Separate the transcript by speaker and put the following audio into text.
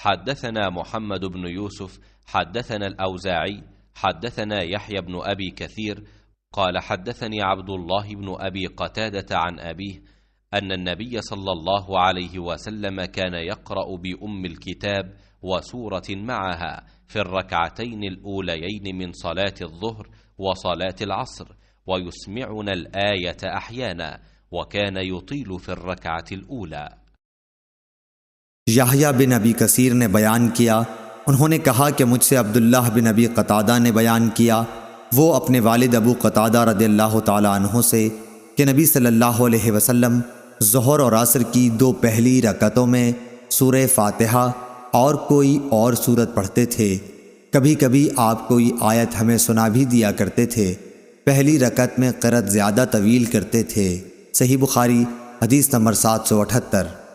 Speaker 1: حدثنا محمد بن يوسف حدثنا الأوزاعي حدثنا يحيى بن أبي كثير قال حدثني عبد الله بن أبي قتادة عن أبيه أن النبي صلى الله عليه وسلم كان يقرأ بأم الكتاب وسورة معها في الركعتين الأوليين من صلاة الظهر وصلاة العصر، ويسمعنا الآية أحيانا، وكان يطيل في الركعة الأولى.
Speaker 2: याह्या बिन अबी कसीर ने बयान किया, उन्होंने कहा कि मुझसे अब्दुल्लाह बिन अबी क़तादा ने बयान किया, वो अपने वालिद अबू क़तादा रदियल्लाहु ताला अन्हु से कि नबी सल्लल्लाहु अलैहि वसल्लम ज़ोहर और असर की दो पहली रकतों में सूरह फ़ातिहा और कोई और सूरत पढ़ते थे। कभी कभी आप कोई आयत हमें सुना भी दिया करते थे। पहली रकत में क़िरात ज़्यादा तवील करते थे। सही बुखारी हदीस नंबर 778।